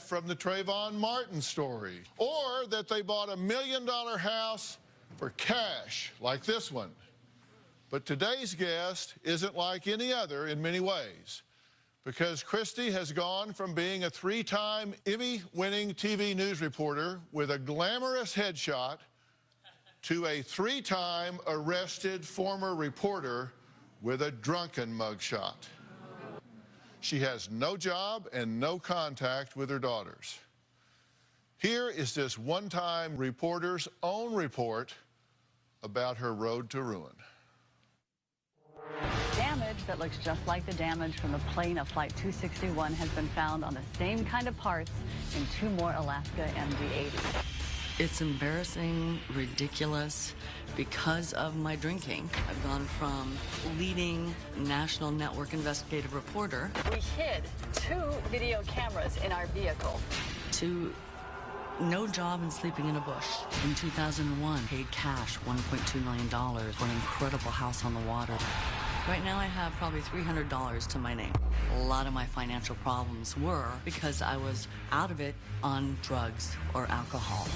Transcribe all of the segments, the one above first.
from the Trayvon Martin story, or that they bought $1 million house for cash, like this one. But today's guest isn't like any other in many ways, because Christy has gone from being a 3-time Emmy-winning TV news reporter with a glamorous headshot to a 3-time arrested former reporter with a drunken mugshot. She has no job and no contact with her daughters. Here is this one-time reporter's own report about her road to ruin. Damage that looks just like the damage from the plane of Flight 261 has been found on the same kind of parts in 2 more Alaska MD-80s. It's embarrassing, ridiculous, because of my drinking. I've gone from leading national network investigative reporter. We hid 2 video cameras in our vehicle. To no job and sleeping in a bush. In 2001, paid cash $1.2 million for an incredible house on the water. Right now I have probably $300 to my name. A lot of my financial problems were because I was out of it on drugs or alcohol.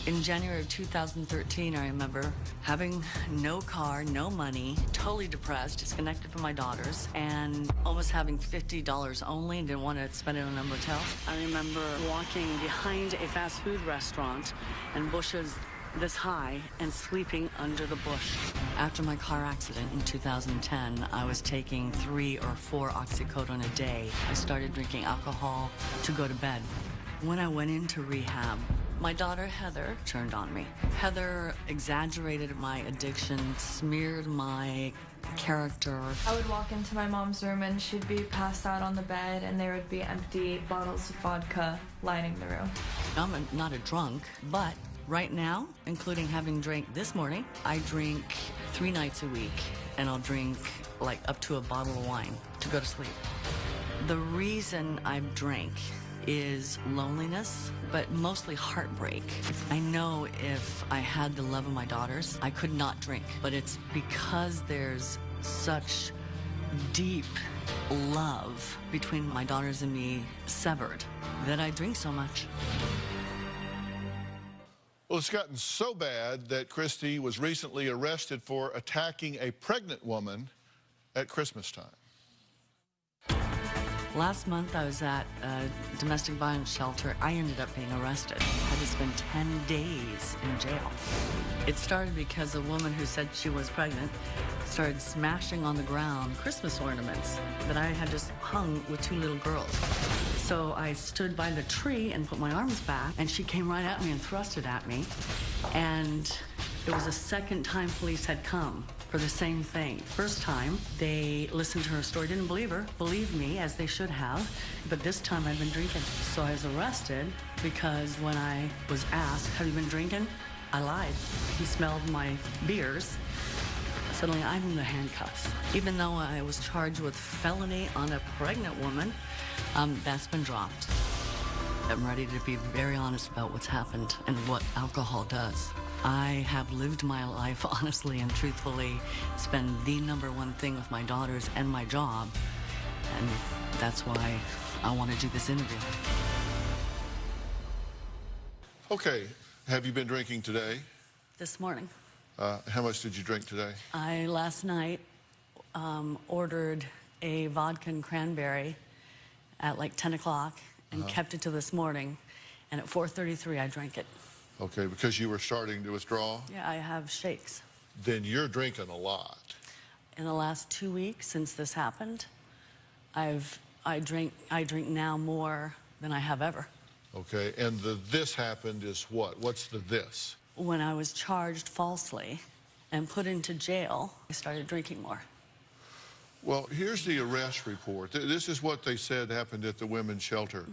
In January of 2013, I remember having no car, no money, totally depressed, disconnected from my daughters, and almost having $50 only and didn't want to spend it on a motel. I remember walking behind a fast food restaurant and bushes this high and sleeping under the bush. After my car accident in 2010, I was taking 3 or 4 oxycodone a day. I started drinking alcohol to go to bed. When I went into rehab, my daughter Heather turned on me. Heather exaggerated my addiction, smeared my character. I would walk into my mom's room and she'd be passed out on the bed and there would be empty bottles of vodka lining the room. I'm not a drunk, but right now, including having drank this morning, I drink 3 nights a week, and I'll drink like up to a bottle of wine to go to sleep. The reason I've drank is loneliness, but mostly heartbreak. I know if I had the love of my daughters, I could not drink, but it's because there's such deep love between my daughters and me severed that I drink so much. Well, it's gotten so bad that Christy was recently arrested for attacking a pregnant woman at Christmas time. Last month, I was at a domestic violence shelter. I ended up being arrested. I had to spend 10 days in jail. It started because a woman who said she was pregnant started smashing on the ground Christmas ornaments that I had just hung with 2 little girls. So I stood by the tree and put my arms back, and she came right at me and thrusted at me. And it was the second time police had come for the same thing. First time, they listened to her story, didn't believe me, as they should have, but this time I'd been drinking. So I was arrested because when I was asked, have you been drinking? I lied. He smelled my beers. Suddenly, I'm in the handcuffs. Even though I was charged with felony on a pregnant woman, that's been dropped. I'm ready to be very honest about what's happened and what alcohol does. I have lived my life honestly and truthfully. It's been the #1 thing with my daughters and my job, and that's why I want to do this interview. Okay, have you been drinking today? This morning. How much did you drink today? I, last night, ordered a vodka and cranberry at like 10 o'clock and kept it till this morning, and at 4:33 I drank it. Okay, because you were starting to withdraw? Yeah, I have shakes. Then you're drinking a lot. In the last 2 weeks since this happened, I drink now more than I have ever. Okay, and the this happened is what? What's the this? When I was charged falsely and put into jail, I started drinking more. Well, here's the arrest report. This is what they said happened at the women's shelter.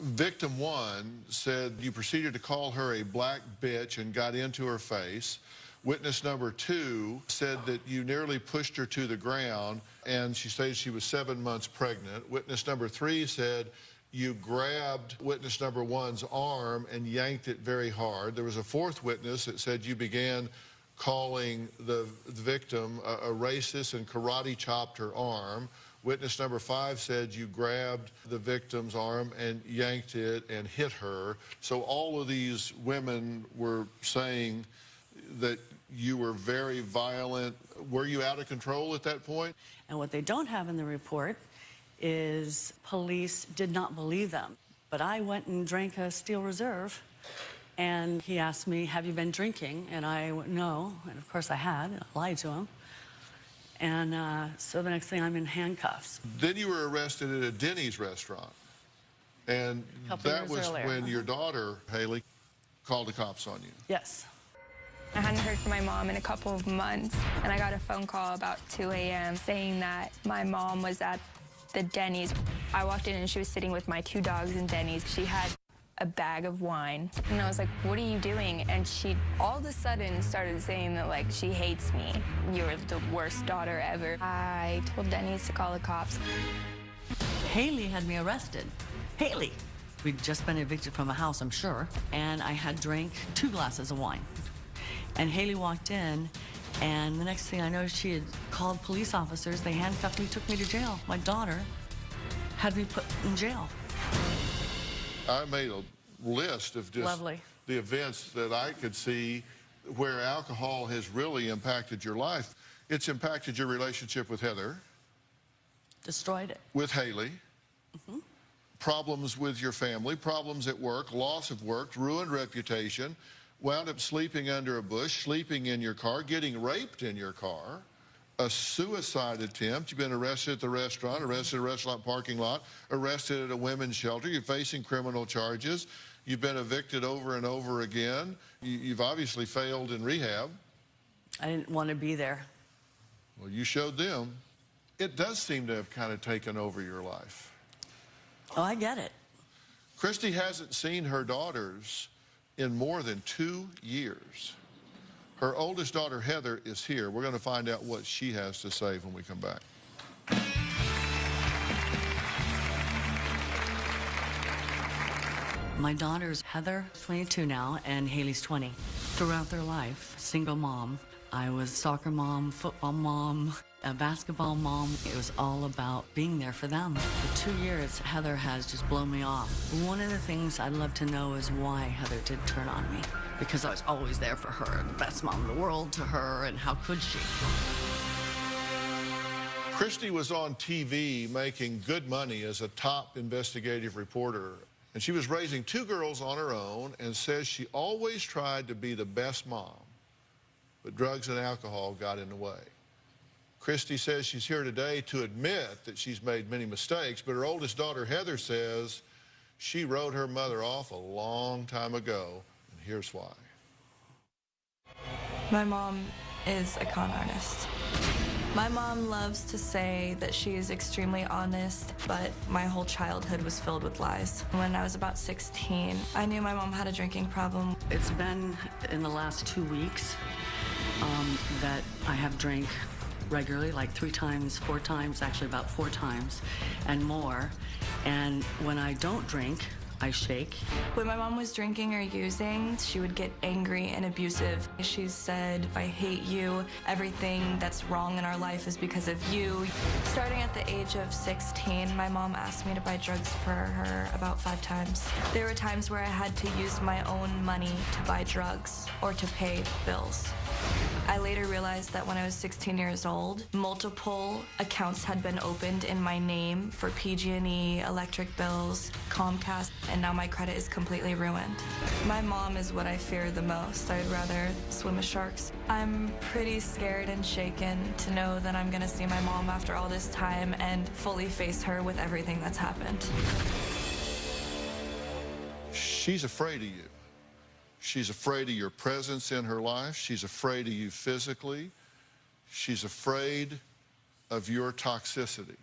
Victim 1 said you proceeded to call her a black bitch and got into her face. Witness number 2 said that you nearly pushed her to the ground, and she says she was 7 months pregnant. Witness number 3 said you grabbed witness number 1's arm and yanked it very hard. There was a 4th witness that said you began calling the victim a racist and karate chopped her arm. Witness number 5 said you grabbed the victim's arm and yanked it and hit her. So all of these women were saying that you were very violent. Were you out of control at that point? And what they don't have in the report is police did not believe them. But I went and drank a Steel Reserve, and he asked me, have you been drinking? And I went, no. And of course I had. I lied to him. And so the next thing, I'm in handcuffs. Then you were arrested at a Denny's restaurant. And that was when your daughter, Haley, called the cops on you. Yes. I hadn't heard from my mom in a couple of months, and I got a phone call about 2 a.m. saying that my mom was at the Denny's. I walked in and she was sitting with my 2 dogs in Denny's. She had a bag of wine, and I was like, what are you doing? And she all of a sudden started saying that, like, she hates me. You're the worst daughter ever. I told Denny's to call the cops. Haley had me arrested. Haley. We'd just been evicted from a house, I'm sure, and I had drank 2 glasses of wine. And Haley walked in, and the next thing I know, she had called police officers. They handcuffed me, took me to jail. My daughter had me put in jail. I made a list of just the events that I could see where alcohol has really impacted your life. It's impacted your relationship with Heather. Destroyed it. With Haley. Problems with your family, problems at work, loss of work, ruined reputation, wound up sleeping under a bush, sleeping in your car, getting raped in your car, a suicide attempt. You've been arrested at the restaurant, arrested at a restaurant parking lot, arrested at a women's shelter. You're facing criminal charges. You've been evicted over and over again. You've obviously failed in rehab. I didn't want to be there. Well, you showed them. It does seem to have kind of taken over your life. Oh, I get it. Christy hasn't seen her daughters in more than 2 years. Her oldest daughter, Heather, is here. We're going to find out what she has to say when we come back. My daughter's Heather, 22 now, and Haley's 20. Throughout their life, single mom. I was soccer mom, football mom, a basketball mom. It was all about being there for them. For 2 years, Heather has just blown me off. One of the things I'd love to know is why Heather did turn on me. Because I was always there for her, the best mom in the world to her, and how could she? Christy was on TV making good money as a top investigative reporter. And she was raising 2 girls on her own and says she always tried to be the best mom. But drugs and alcohol got in the way. Christy says she's here today to admit that she's made many mistakes, but her oldest daughter, Heather, says she wrote her mother off a long time ago, and here's why. My mom is a con artist. My mom loves to say that she is extremely honest, but my whole childhood was filled with lies. When I was about 16, I knew my mom had a drinking problem. It's been in the last 2 weeks that I have drank regularly, like 3 times, 4 times, actually about 4 times and more. And when I don't drink, I shake. When my mom was drinking or using, she would get angry and abusive. She said, I hate you. Everything that's wrong in our life is because of you. Starting at the age of 16, my mom asked me to buy drugs for her about 5 times. There were times where I had to use my own money to buy drugs or to pay bills. I later realized that when I was 16 years old, multiple accounts had been opened in my name for PG&E, electric bills, Comcast, and now my credit is completely ruined. My mom is what I fear the most. I'd rather swim with sharks. I'm pretty scared and shaken to know that I'm gonna see my mom after all this time and fully face her with everything that's happened. She's afraid of you. She's afraid of your presence in her life. She's afraid of you physically. She's afraid of your toxicity.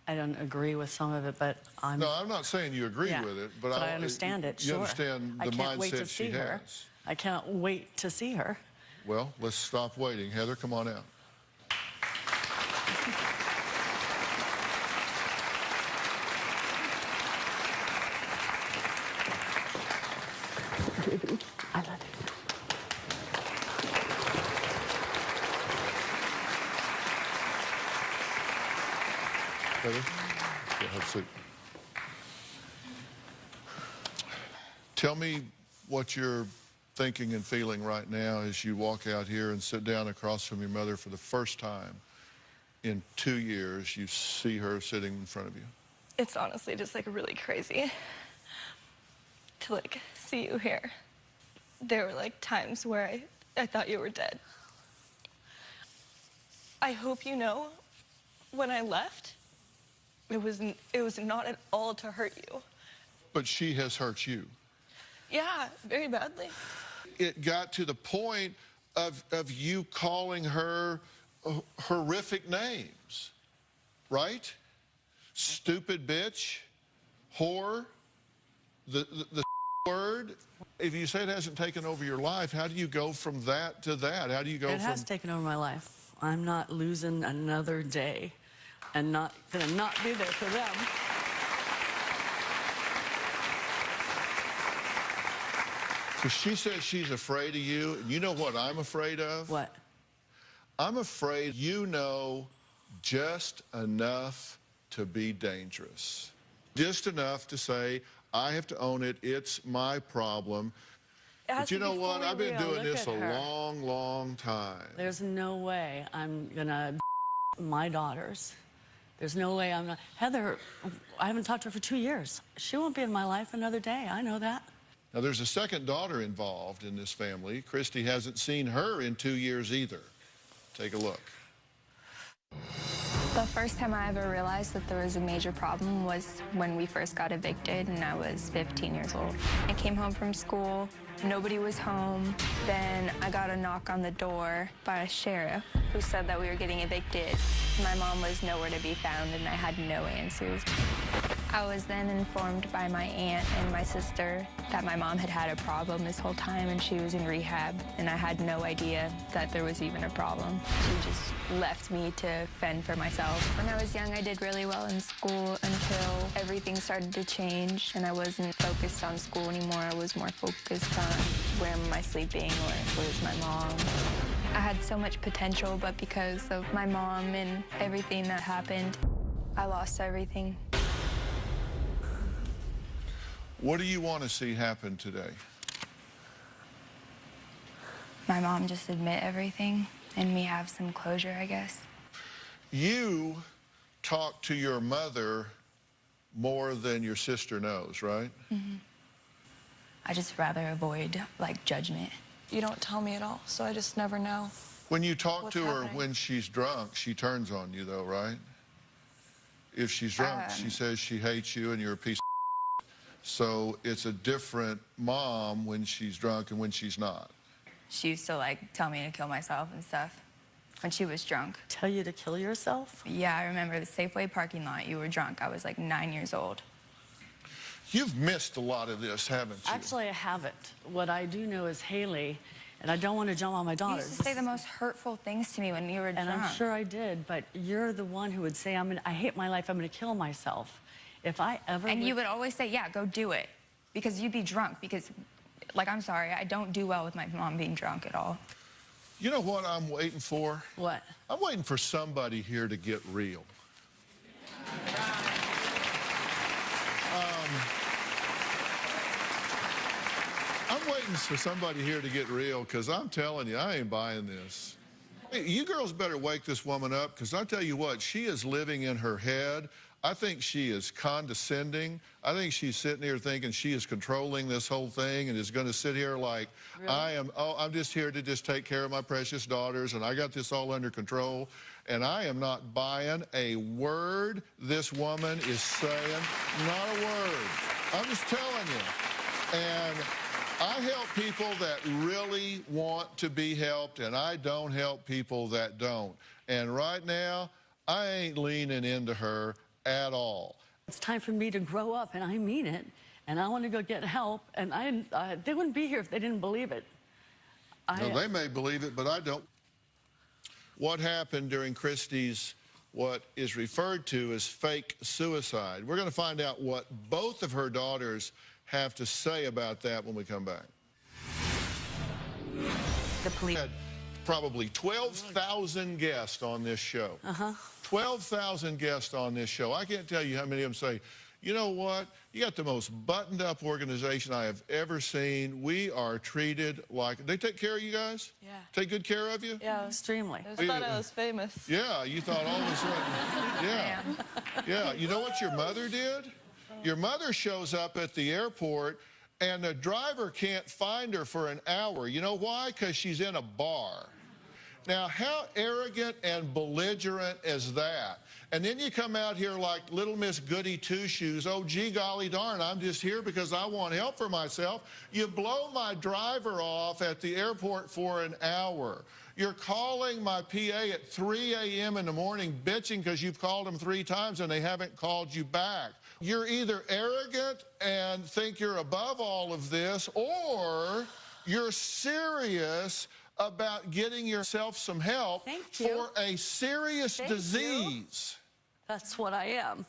I don't agree with some of it, but I'm... No, I'm not saying you agree with it, but I understand it, you sure. understand the I can't wait to mindset see she her. has. I can't wait to see her. Well, let's stop waiting. Heather, come on out. I love you. Tell me what you're thinking and feeling right now as you walk out here and sit down across from your mother for the first time in 2 years. You see her sitting in front of you. It's honestly just like really crazy to like see you here. There were like times where I thought you were dead. I hope you know when I left, it was not at all to hurt you. But she has hurt you. Yeah, very badly. It got to the point of you calling her horrific names, right? Stupid bitch, whore, the word. If you say it hasn't taken over your life, how do you go from that to that? How do you go from... It has taken over my life. I'm not losing another day and not gonna not be there for them. So she says she's afraid of you. You know what I'm afraid of? What? I'm afraid you know just enough to be dangerous. Just enough to say, I have to own it, it's my problem. But you know what? I've been doing this a long, long time. There's no way I'm gonna my daughters. There's no way I'm not. Heather, I haven't talked to her for 2 years. She won't be in my life another day. I know that. Now, there's a second daughter involved in this family. Christy hasn't seen her in 2 years either. Take a look. The first time I ever realized that there was a major problem was when we first got evicted and I was 15 years old. I came home from school, nobody was home. Then I got a knock on the door by a sheriff who said that we were getting evicted. My mom was nowhere to be found and I had no answers. I was then informed by my aunt and my sister that my mom had had a problem this whole time and she was in rehab, and I had no idea that there was even a problem. She just left me to fend for myself. When I was young, I did really well in school until everything started to change and I wasn't focused on school anymore. I was more focused on where am I sleeping or where's my mom. I had so much potential, but because of my mom and everything that happened, I lost everything. What do you want to see happen today? My mom just admit everything and me have some closure, I guess. You talk to your mother more than your sister knows, right? Mm-hmm. I just rather avoid, like, judgment. You don't tell me at all, so I just never know. When you talk What's to her happening? when she's drunk, she turns on you, though, right? If she's drunk, she says she hates you and you're a piece of so it's a different mom when she's drunk and when she's not. She used to, like, tell me to kill myself and stuff when she was drunk. Tell you to kill yourself? Yeah, I remember the Safeway parking lot. You were drunk. I was, like, 9 years old. You've missed a lot of this, haven't you? Actually, I haven't. What I do know is Haley, and I don't want to jump on my You daughters. used to say the most hurtful things to me when you were drunk. And I'm sure I did, but you're the one who would say, I hate my life, I'm going to kill myself. If I ever... And you would always say, yeah, go do it. Because you'd be drunk. Because, like, I'm sorry, I don't do well with my mom being drunk at all. You know what I'm waiting for? What? I'm waiting for somebody here to get real. I'm waiting for somebody here to get real, because I'm telling you, I ain't buying this. Hey, you girls better wake this woman up, because I tell you what, she is living in her head. I think she is condescending. I think she's sitting here thinking she is controlling this whole thing and is going to sit here like, really? I'm just here to just take care of my precious daughters and I got this all under control. And I am not buying a word this woman is saying. Not a word. I'm just telling you. And I help people that really want to be helped, and I don't help people that don't. And right now, I ain't leaning into her at all. It's time for me to grow up, and I mean it, and I want to go get help, and they wouldn't be here if they didn't believe it. No, they may believe it, but I don't. What happened during Christy's, what is referred to as fake suicide? We're going to find out what both of her daughters have to say about that when we come back. The police had probably 12,000 guests on this show. 12,000 guests on this show. I can't tell you how many of them say, You know what? You got the most buttoned-up organization I have ever seen. We are treated like... They take care of you guys? Yeah. Take good care of you? Yeah, extremely. I thought I was famous. Yeah, you thought all of a sudden... Yeah. Yeah, you know what your mother did? Your mother shows up at the airport, and the driver can't find her for an hour. You know why? Because she's in a bar. Now, how arrogant and belligerent is that? And then you come out here like little Miss Goody Two-Shoes. Oh, gee, golly darn, I'm just here because I want help for myself. You blow my driver off at the airport for an hour. You're calling my PA at 3 a.m. in the morning bitching because you've called them 3 times and they haven't called you back. You're either arrogant and think you're above all of this, or you're serious about getting yourself some help for a serious disease. That's what I am.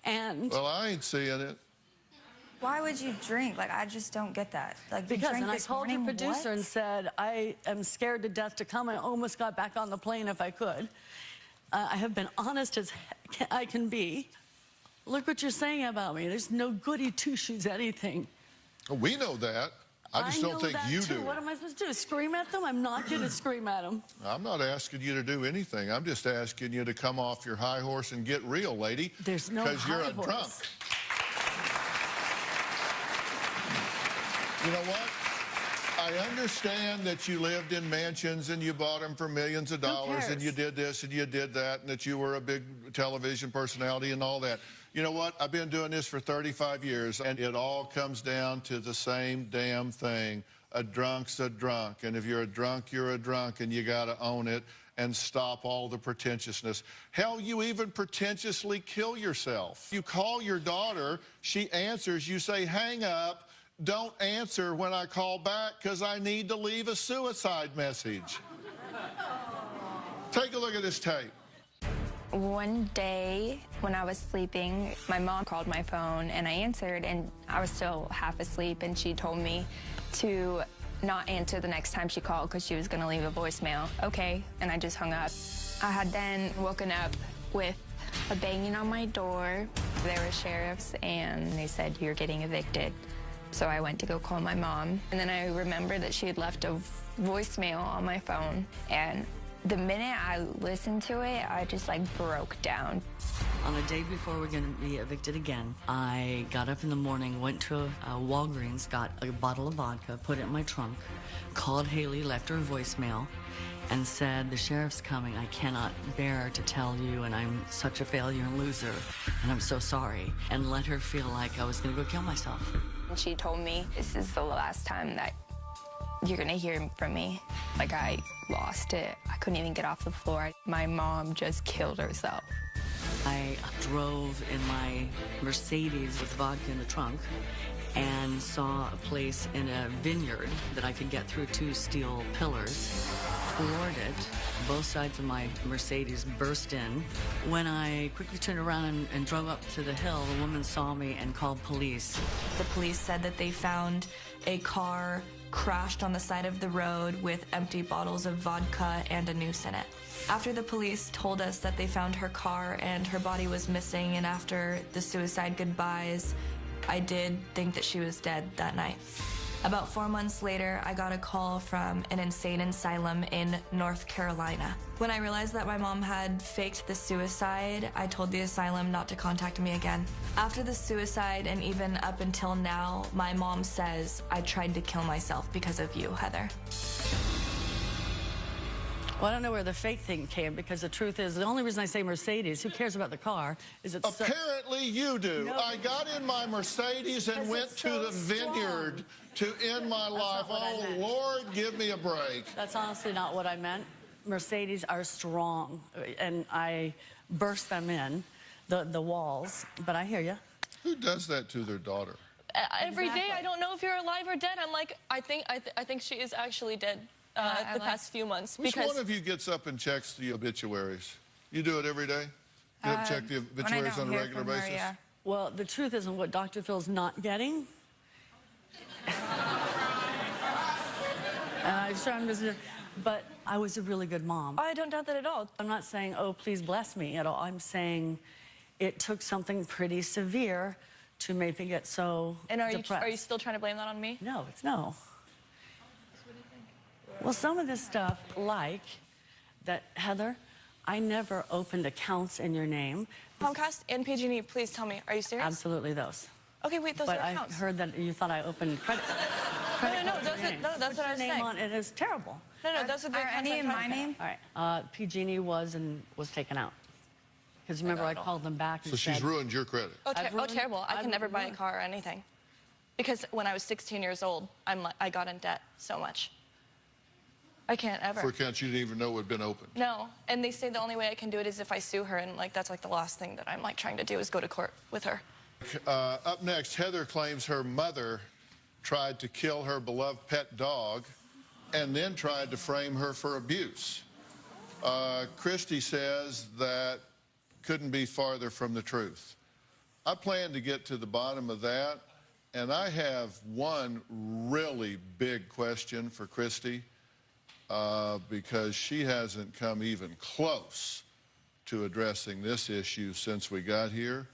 And well, I ain't seeing it. Why would you drink? Like, I just don't get that. Like, because, and I called your producer and said, I am scared to death to come. I almost got back on the plane if I could. I have been honest as I can be. Look what you're saying about me. There's no goody two-shoes anything. We know that. I just don't think you do. What am I supposed to do? Scream at them? I'm not going to scream at them. I'm not asking you to do anything. I'm just asking you to come off your high horse and get real, lady. There's no high horse. Because you're a drunk. You know what? I understand that you lived in mansions and you bought them for millions of dollars and you did this and you did that and that you were a big television personality and all that. You know what? I've been doing this for 35 years, and it all comes down to the same damn thing. A drunk's a drunk, and if you're a drunk, you're a drunk, and you got to own it and stop all the pretentiousness. Hell, you even pretentiously kill yourself. You call your daughter, she answers, you say, hang up, don't answer when I call back because I need to leave a suicide message. Take a look at this tape. One day when I was sleeping, my mom called my phone and I answered, and I was still half asleep, and she told me to not answer the next time she called because she was going to leave a voicemail. Okay, and I just hung up. I had then woken up with a banging on my door. There were sheriffs and they said, you're getting evicted. So I went to go call my mom, and then I remembered that she had left a voicemail on my phone, and the minute I listened to it, I just like broke down. On the day before we're going to be evicted again, I got up in the morning, went to a Walgreens, got a bottle of vodka, put it in my trunk, called Haley, left her a voicemail, and said, the sheriff's coming. I cannot bear to tell you, and I'm such a failure and loser, and I'm so sorry. And let her feel like I was going to go kill myself. And she told me, this is the last time that you're gonna hear from me. Like, I lost it. I couldn't even get off the floor. My mom just killed herself. I drove in my Mercedes with vodka in the trunk and saw a place in a vineyard that I could get through 2 steel pillars, floored it. Both sides of my Mercedes burst in. When I quickly turned around and drove up to the hill, the woman saw me and called police. The police said that they found a car crashed on the side of the road with empty bottles of vodka and a noose in it. After the police told us that they found her car and her body was missing, and after the suicide goodbyes, I did think that she was dead that night. About 4 months later, I got a call from an insane asylum in North Carolina. When I realized that my mom had faked the suicide, I told the asylum not to contact me again. After the suicide, and even up until now, my mom says I tried to kill myself because of you, Heather. Well, I don't know where the fake thing came, because the truth is, the only reason I say Mercedes, who cares about the car, is it's apparently you do. No. I got in my Mercedes and went to the vineyard to end my life. Oh, Lord, give me a break. That's honestly not what I meant. Mercedes are strong, and I burst them in, the walls, but I hear you. Who does that to their daughter? Every day, I don't know if you're alive or dead. I'm like, I think she is actually dead. The past few months. Which one of you gets up and checks the obituaries? You do it every day? You check the obituaries on a regular basis? Yeah. Well, the truth isn't what Dr. Phil's not getting. But I was a really good mom. I don't doubt that at all. I'm not saying, oh, please bless me at all. I'm saying it took something pretty severe to make me get so depressed. Are you still trying to blame that on me? No, it's no. What do you think? Well, some of this stuff, like that, Heather, I never opened accounts in your name. Comcast and PG&E, please tell me, are you serious? Absolutely those. Okay, wait, those are accounts. But I heard that you thought I opened credit. No, that's what I was saying. Name on it is terrible. No, those are the accounts. Are any in my name? All right. PG&E was taken out. Because remember, I called them back and So she's ruined your credit. Oh, terrible. I can never buy a car or anything. Because when I was 16 years old, I got in debt so much. I can't ever. For accounts you didn't even know had been opened. No, and they say the only way I can do it is if I sue her, and like that's like the last thing that I'm like trying to do is go to court with her. Up next, Heather claims her mother tried to kill her beloved pet dog and then tried to frame her for abuse. Christy says that couldn't be farther from the truth. I plan to get to the bottom of that, and I have one really big question for Christy because she hasn't come even close to addressing this issue since we got here,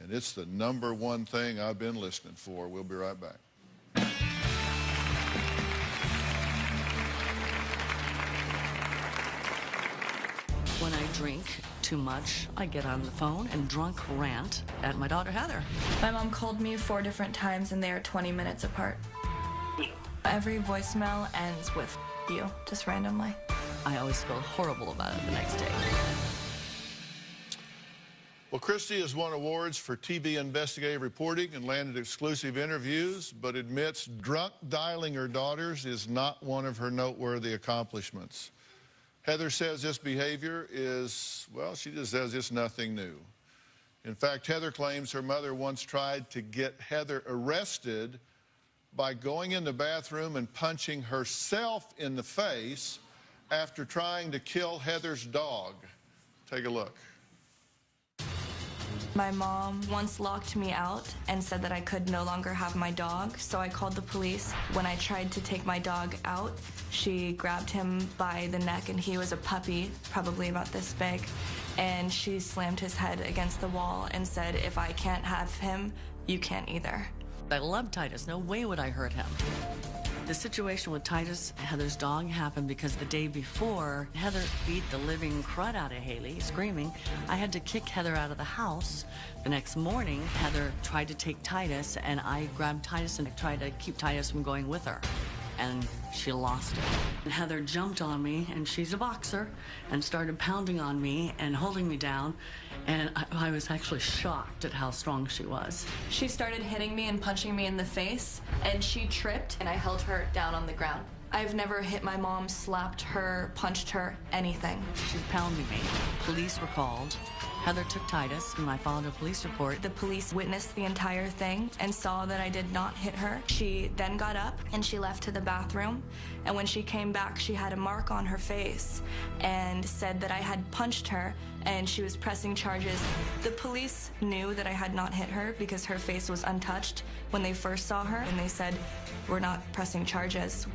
and it's the #1 thing I've been listening for. We'll be right back. When I drink too much, I get on the phone and drunk rant at my daughter Heather. My mom called me 4 different times and they are 20 minutes apart. Every voicemail ends with you, just randomly. I always feel horrible about it the next day. Well, Christy has won awards for TV investigative reporting and landed exclusive interviews, but admits drunk dialing her daughters is not one of her noteworthy accomplishments. Heather says this behavior is, well, she just says it's nothing new. In fact, Heather claims her mother once tried to get Heather arrested by going in the bathroom and punching herself in the face after trying to kill Heather's dog. Take a look. My mom once locked me out and said that I could no longer have my dog, so I called the police. When I tried to take my dog out, she grabbed him by the neck, and he was a puppy, probably about this big, and she slammed his head against the wall and said, "If I can't have him, you can't either." I love Titus. No way would I hurt him. The situation with Titus, Heather's dog, happened because the day before, Heather beat the living crud out of Haley, screaming. I had to kick Heather out of the house. The next morning, Heather tried to take Titus, and I grabbed Titus and tried to keep Titus from going with her. And she lost it. And Heather jumped on me, and she's a boxer, and started pounding on me and holding me down. And I was actually shocked at how strong she was. She started hitting me and punching me in the face, and she tripped, and I held her down on the ground. I've never hit my mom, slapped her, punched her, anything. She's pounding me. Police were called. Heather took Titus, and I filed a police report. The police witnessed the entire thing and saw that I did not hit her. She then got up and she left to the bathroom. And when she came back, she had a mark on her face and said that I had punched her and she was pressing charges. The police knew that I had not hit her because her face was untouched when they first saw her, and they said, "We're not pressing charges."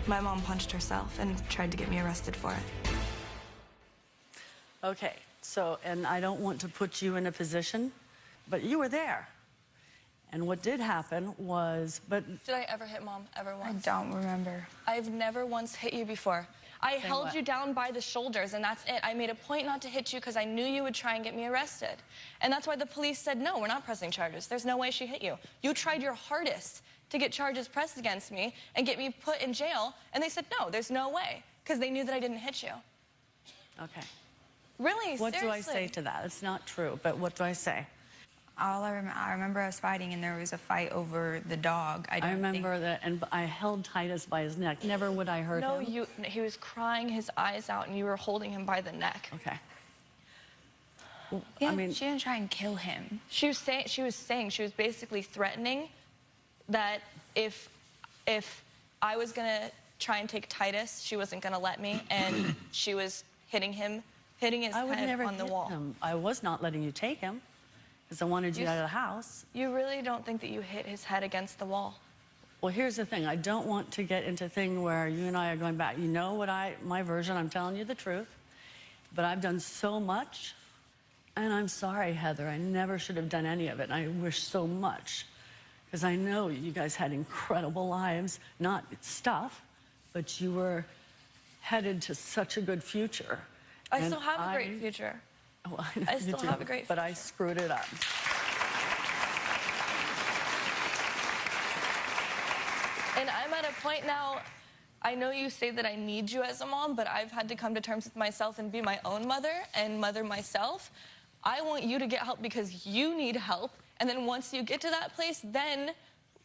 My mom punched herself and tried to get me arrested for it. Okay. So, and I don't want to put you in a position, but you were there. And what did happen was, Did I ever hit Mom, ever once? I don't remember. I've never once hit you before. I held you down by the shoulders, and that's it. I made a point not to hit you because I knew you would try and get me arrested. And that's why the police said, no, we're not pressing charges. There's no way she hit you. You tried your hardest to get charges pressed against me and get me put in jail, and they said, no, there's no way, because they knew that I didn't hit you. Okay. Really? What seriously? do I say to that? It's not true, but what do I say? I remember us fighting, and there was a fight over the dog. I remember that, and I held Titus by his neck. Never would I hurt him. No, he was crying his eyes out, and you were holding him by the neck. Okay. Well, Yeah, she didn't try and kill him. She was basically threatening that if I was gonna try and take Titus, she wasn't gonna let me, and she was hitting his head on the wall. Him. I was not letting you take him because I wanted you out of the house. You really don't think that you hit his head against the wall? Well, here's the thing. I don't want to get into a thing where you and I are going back. You know what my version, I'm telling you the truth. But I've done so much And I'm sorry, Heather. I never should have done any of it. And I wish so much, because I know you guys had incredible lives, not stuff, but you were headed to such a good future. I still have a great future. Well, I still have a great future. But I screwed it up. And I'm at a point now, I know you say that I need you as a mom, but I've had to come to terms with myself and be my own mother and mother myself. I want you to get help because you need help. And then once you get to that place, then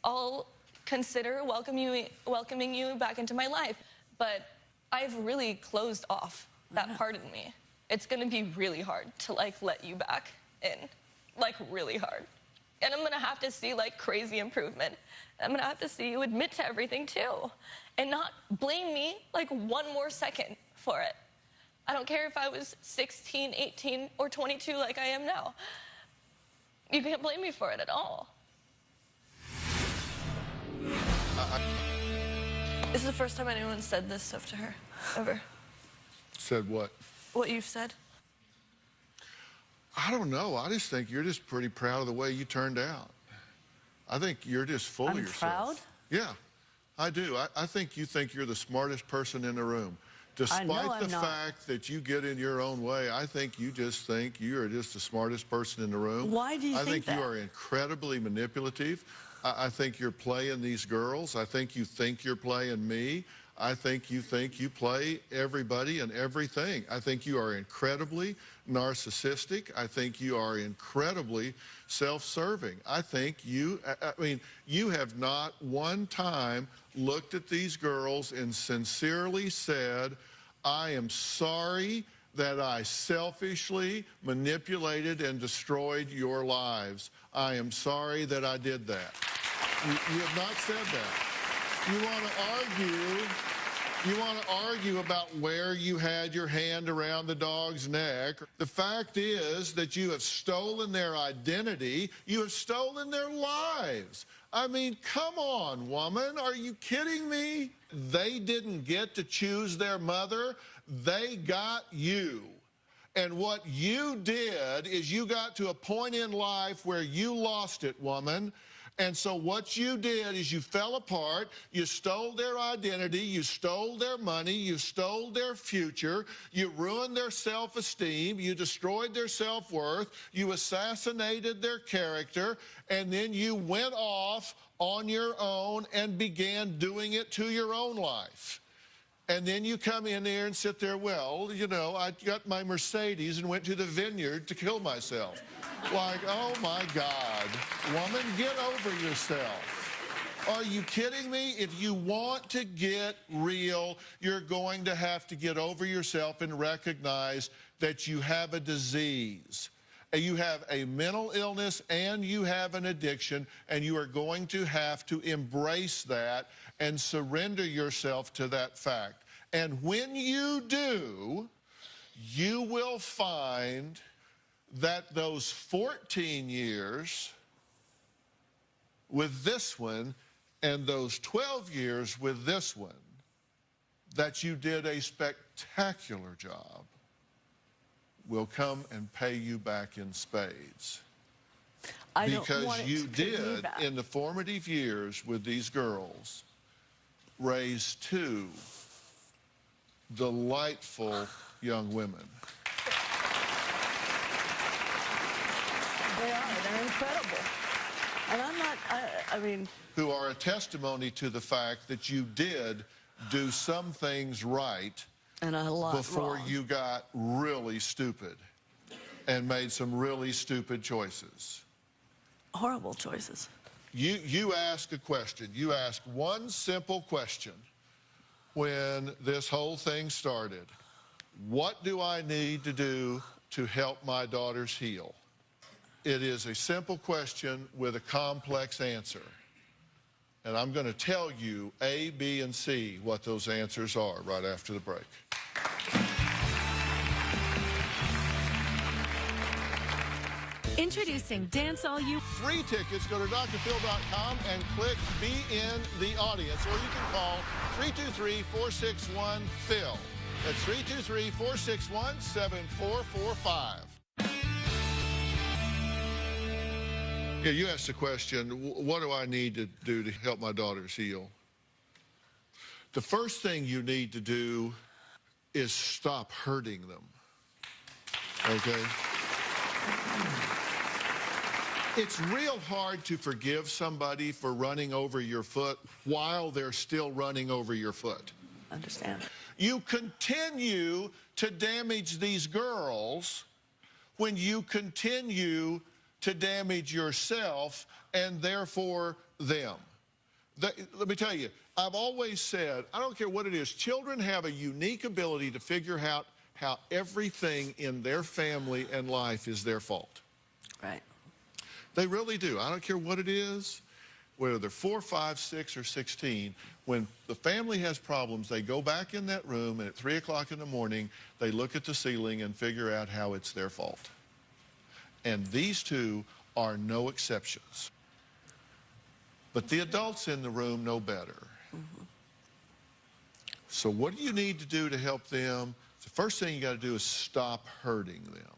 I'll consider welcoming you back into my life. But I've really closed off that part of me. It's gonna be really hard to let you back in, really hard. And I'm gonna have to see crazy improvement. I'm gonna have to see you admit to everything too, and not blame me one more second for it. I don't care if I was 16, 18, or 22 like I am now. You can't blame me for it at all. This is the first time anyone said this stuff to her, ever. Said what? What you've said. I don't know. I just think you're just pretty proud of the way you turned out. I think you're just full of yourself. Proud? Yeah, I do. I think you think you're the smartest person in the room. Despite the fact that you get in your own way, I think you just think you are just the smartest person in the room. Why do you think that? I think you are incredibly manipulative. I think you're playing these girls. I think you're playing me. I think you play everybody and everything. I think you are incredibly narcissistic. I think you are incredibly self-serving. I think you have not one time looked at these girls and sincerely said, I am sorry that I selfishly manipulated and destroyed your lives. I am sorry that I did that. You have not said that. You want to argue about where you had your hand around the dog's neck. The fact is that you have stolen their identity. You have stolen their lives. I mean, come on, woman. Are you kidding me? They didn't get to choose their mother. They got you. And what you did is you got to a point in life where you lost it, woman. And so what you did is you fell apart, you stole their identity, you stole their money, you stole their future, you ruined their self-esteem, you destroyed their self-worth, you assassinated their character, and then you went off on your own and began doing it to your own life. And then you come in there and sit there, well, you know, I got my Mercedes and went to the vineyard to kill myself. Like, oh my God, woman, get over yourself. Are you kidding me? If you want to get real, you're going to have to get over yourself and recognize that you have a disease. You have a mental illness and you have an addiction, and you are going to have to embrace that and surrender yourself to that fact. And when you do, you will find that those 14 years with this one and those 12 years with this one, that you did a spectacular job, will come and pay you back in spades. Because you did, in the formative years with these girls, raise two delightful young women. They are. They're incredible. And I'm not, I mean... Who are a testimony to the fact that you did do some things right and a lot before wrong. You got really stupid and made some really stupid choices. Horrible choices. You ask a question. You ask one simple question when this whole thing started. What do I need to do to help my daughters heal? It is a simple question with a complex answer. And I'm going to tell you A, B, and C what those answers are right after the break. Introducing Dance All You. Free tickets, go to drphil.com and click Be in the Audience, or you can call 323-461-PHIL. That's 323-461-7445. Yeah, you asked the question, what do I need to do to help my daughters heal? The first thing you need to do is stop hurting them, okay? It's real hard to forgive somebody for running over your foot while they're still running over your foot. Understand. You continue to damage these girls when you continue to damage yourself and therefore them. Let me tell you, I've always said, I don't care what it is, children have a unique ability to figure out how everything in their family and life is their fault. Right. They really do. I don't care what it is, whether they're 4, 5, 6, or 16. When the family has problems, they go back in that room, and at 3 o'clock in the morning, they look at the ceiling and figure out how it's their fault. And these two are no exceptions. But the adults in the room know better. Mm-hmm. So what do you need to do to help them? The first thing you got to do is stop hurting them.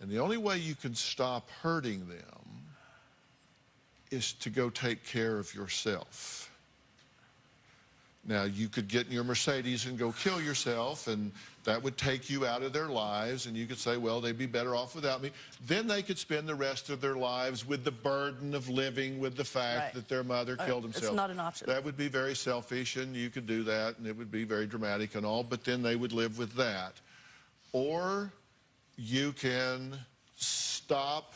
And the only way you can stop hurting them is to go take care of yourself. Now, you could get in your Mercedes and go kill yourself, and that would take you out of their lives, and you could say, well, they'd be better off without me. Then they could spend the rest of their lives with the burden of living with the fact that their mother killed themselves. It's not an option. That would be very selfish, and you could do that, and it would be very dramatic and all, but then they would live with that. Or you can stop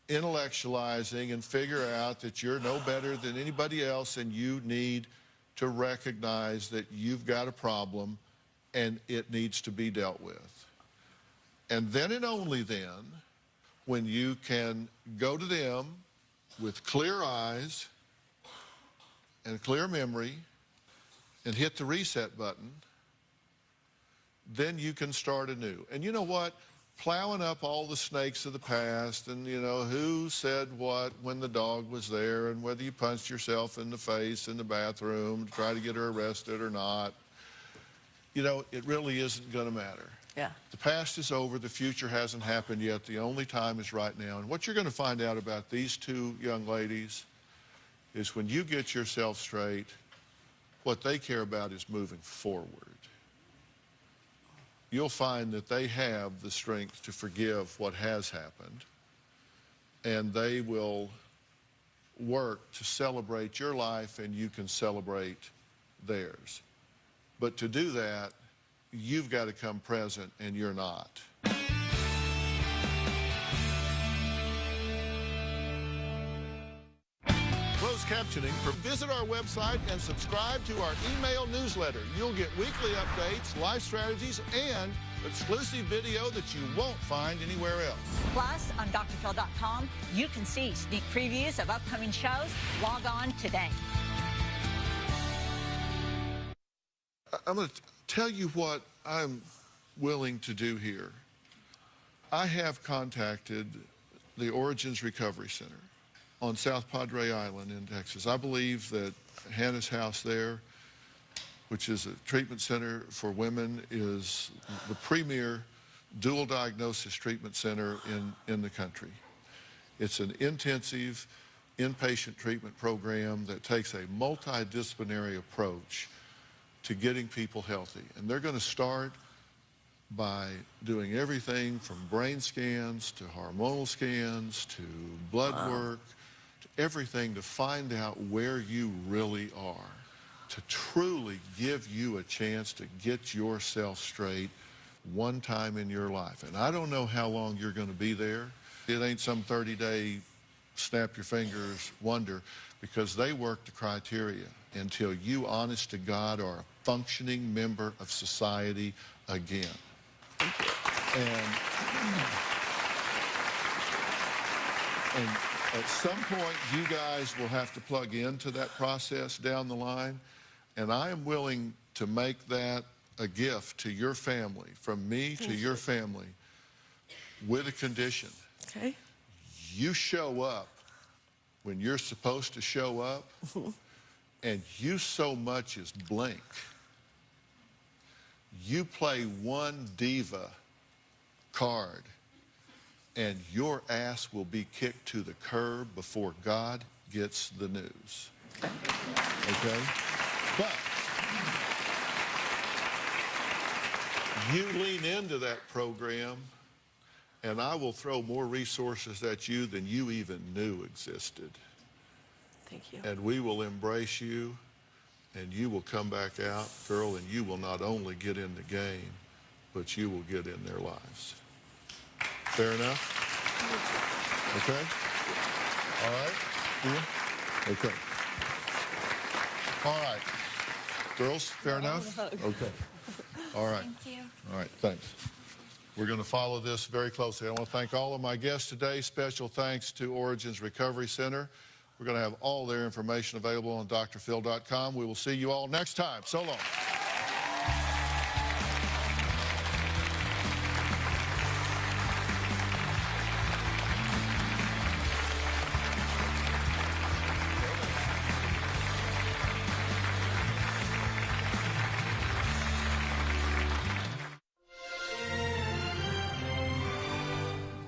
intellectualizing and figure out that you're no better than anybody else, and you need to recognize that you've got a problem and it needs to be dealt with. And then and only then, when you can go to them with clear eyes and clear memory and hit the reset button, then you can start anew. And you know what? Plowing up all the snakes of the past and, you know, who said what when the dog was there and whether you punched yourself in the face in the bathroom to try to get her arrested or not, you know, it really isn't going to matter. Yeah. The past is over. The future hasn't happened yet. The only time is right now. And what you're going to find out about these two young ladies is when you get yourself straight, what they care about is moving forward. You'll find that they have the strength to forgive what has happened, and they will work to celebrate your life, and you can celebrate theirs. But to do that, you've got to come present, and you're not. Closed captioning. Visit our website and subscribe to our email newsletter. You'll get weekly updates, life strategies, and exclusive video that you won't find anywhere else. Plus, on drphil.com, you can see sneak previews of upcoming shows. Log on today. I'm going to tell you what I'm willing to do here. I have contacted the Origins Recovery Center on South Padre Island in Texas. I believe that Hannah's house there, which is a treatment center for women, is the premier dual diagnosis treatment center in the country. It's an intensive inpatient treatment program that takes a multidisciplinary approach to getting people healthy. And they're going to start by doing everything from brain scans to hormonal scans to blood work, to everything to find out where you really are, to truly give you a chance to get yourself straight one time in your life. And I don't know how long you're going to be there. It ain't some 30-day snap your fingers wonder, because they work the criteria until you, honest to God, are a functioning member of society again. And at some point, you guys will have to plug into that process down the line, and I am willing to make that a gift to your family, from me to your family, with a condition. Okay. You show up when you're supposed to show up, and you so much as blink. You play one diva card, and your ass will be kicked to the curb before God gets the news. Okay? But you lean into that program, and I will throw more resources at you than you even knew existed. Thank you. And we will embrace you, and you will come back out, girl, and you will not only get in the game, but you will get in their lives. Fair enough? Okay? All right? Yeah? Okay. All right. Girls, fair enough? Okay. All right. Thank you. All right, thanks. We're going to follow this very closely. I want to thank all of my guests today. Special thanks to Origins Recovery Center. We're going to have all their information available on drphil.com. We will see you all next time. So long.